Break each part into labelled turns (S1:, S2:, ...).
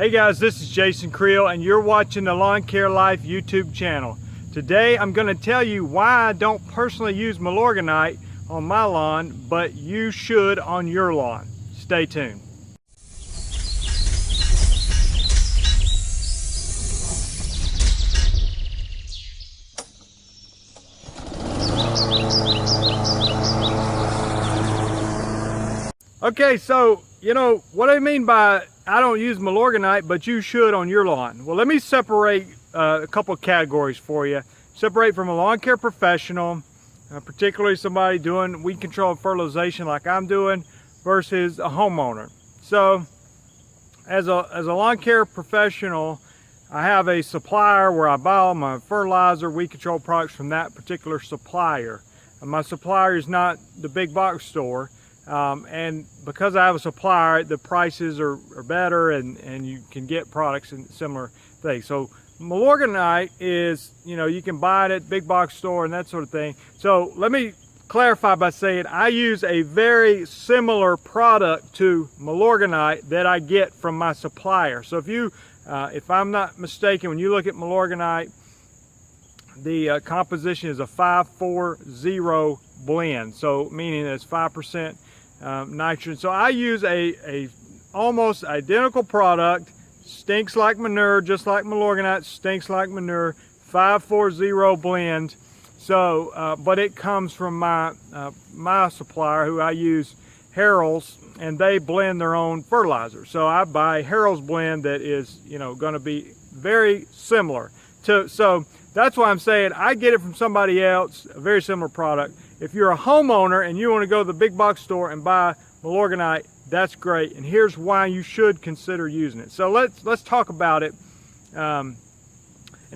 S1: Hey guys, this is Jason Creel and you're watching the Lawn Care Life YouTube channel. Today I'm going to tell you why I don't personally use Mlorganite on my lawn, but you should on your lawn. Stay tuned. Okay, so you know what I mean by I don't use Milorganite, but you should on your lawn. Well, let me separate a couple of categories for you. Separate from a lawn care professional, particularly somebody doing weed control and fertilization like I'm doing, versus a homeowner. So, as a lawn care professional, I have a supplier where I buy all my fertilizer, weed control products from that particular supplier. And my supplier is not the big box store. And because I have a supplier, the prices are better and you can get products in similar things. So Mlorganite is, you know, you can buy it at big box store and that sort of thing. So let me clarify by saying I use a very similar product to Mlorganite that I get from my supplier. So if I'm not mistaken, when you look at Mlorganite, the composition is a 5-4-0 blend. So meaning it's 5% nitrogen. So I use a almost identical product, stinks like manure, just like Milorganite stinks like manure, 5-4-0 blend. So, but it comes from my supplier, who I use, Harold's, and they blend their own fertilizer. So I buy Harold's blend that is, you know, going to be very similar to. So that's why I'm saying I get it from somebody else, a very similar product. If you're a homeowner and you want to go to the big box store and buy Mlorganite, that's great. And here's why you should consider using it. So let's talk about it. And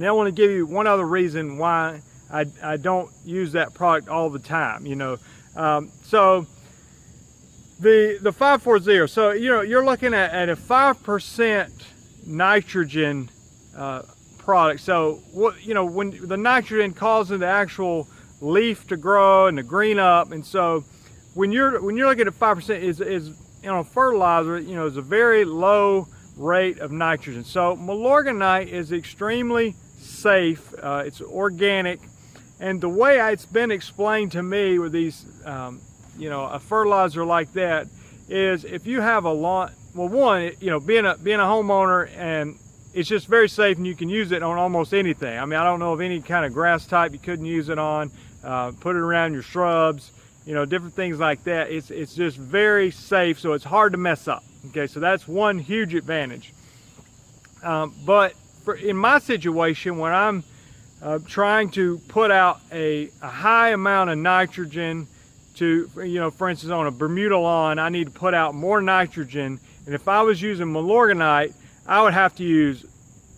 S1: I want to give you one other reason why I don't use that product all the time. You know, so the 5-4-0. So you know you're looking at a 5% nitrogen product. So what, you know, when the nitrogen causes the actual leaf to grow and to green up, and so when you're looking at 5% is you know, fertilizer, you know, is a very low rate of nitrogen. So Mlorganite is extremely safe. It's organic, and the way it's been explained to me with these you know, a fertilizer like that is if you have a lawn, well, one, you know, being a homeowner, and it's just very safe and you can use it on almost anything. I mean, I don't know of any kind of grass type you couldn't use it on. Put it around your shrubs, you know, different things like that. It's just very safe, so it's hard to mess up. Okay, so that's one huge advantage. But in my situation, when I'm trying to put out a high amount of nitrogen to, you know, for instance, on a Bermuda lawn, I need to put out more nitrogen. And if I was using Mlorganite, I would have to use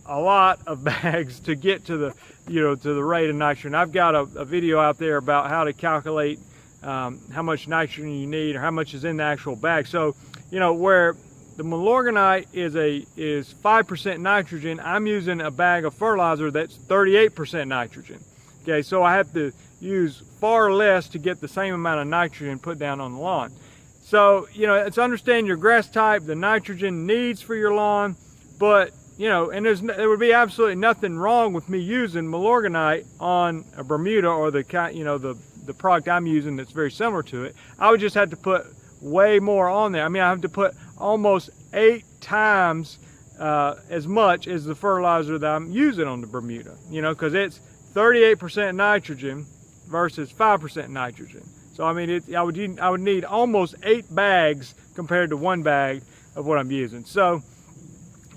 S1: a lot of bags to get to the, you know, to the rate of nitrogen. I've got a video out there about how to calculate how much nitrogen you need or how much is in the actual bag. So, you know, where the Mlorganite is 5% nitrogen, I'm using a bag of fertilizer that's 38% nitrogen. Okay, so I have to use far less to get the same amount of nitrogen put down on the lawn. So, you know, it's understand your grass type, the nitrogen needs for your lawn, but you know, and there would be absolutely nothing wrong with me using Mlorganite on a Bermuda or the, you know, the product I'm using that's very similar to it. I would just have to put way more on there. I mean, I have to put almost 8 times as much as the fertilizer that I'm using on the Bermuda. You know, because it's 38% nitrogen versus 5% nitrogen. So I mean, I would need almost 8 bags compared to 1 bag of what I'm using. So,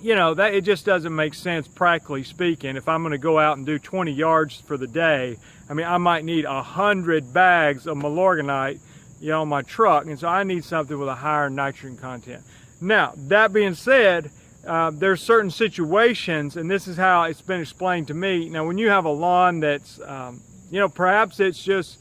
S1: you know, that it just doesn't make sense practically speaking. If I'm going to go out and do 20 yards for the day, I mean, I might need 100 bags of Mlorganite, you know, on my truck, and so I need something with a higher nitrogen content. Now, that being said, there's certain situations, and this is how it's been explained to me. Now, when you have a lawn that's, you know, perhaps it's just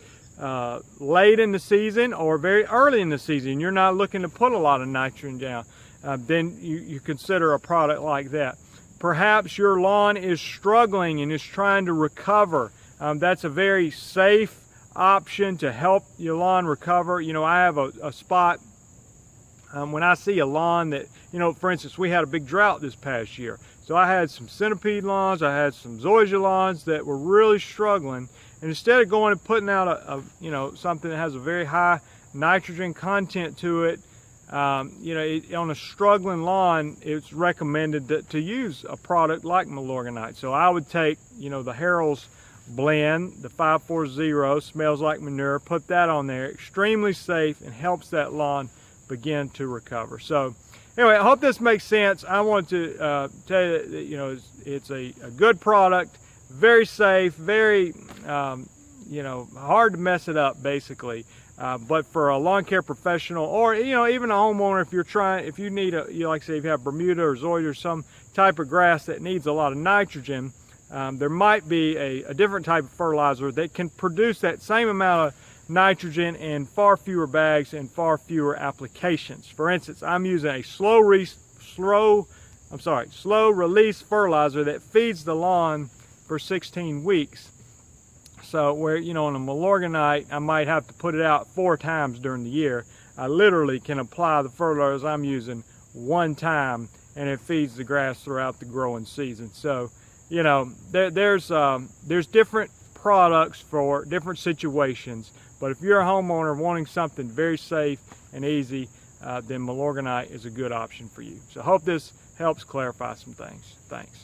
S1: late in the season or very early in the season, you're not looking to put a lot of nitrogen down. Then you consider a product like that. Perhaps your lawn is struggling and is trying to recover. That's a very safe option to help your lawn recover. You know, I have a spot When I see a lawn that, for instance, we had a big drought this past year. So I had some centipede lawns, I had some zoysia lawns that were really struggling. And instead of going and putting out something that has a very high nitrogen content to it, on a struggling lawn, it's recommended to use a product like Mlorganite. So I would take, the Harold's blend, the 540, smells like manure, put that on there, extremely safe and helps that lawn begin to recover. So anyway, I hope this makes sense. I want to tell you that, it's a good product, very safe, very, hard to mess it up basically. But for a lawn care professional, or even a homeowner, if you need like say if you have Bermuda or zoysia or some type of grass that needs a lot of nitrogen, there might be a different type of fertilizer that can produce that same amount of nitrogen in far fewer bags and far fewer applications. For instance, I'm using a slow release fertilizer that feeds the lawn for 16 weeks. So where, on a Milorganite, I might have to put it out 4 times during the year. I literally can apply the fertilizer I'm using 1 time and it feeds the grass throughout the growing season. So, there's different products for different situations, but if you're a homeowner wanting something very safe and easy, then Mlorganite is a good option for you. So I hope this helps clarify some things. Thanks.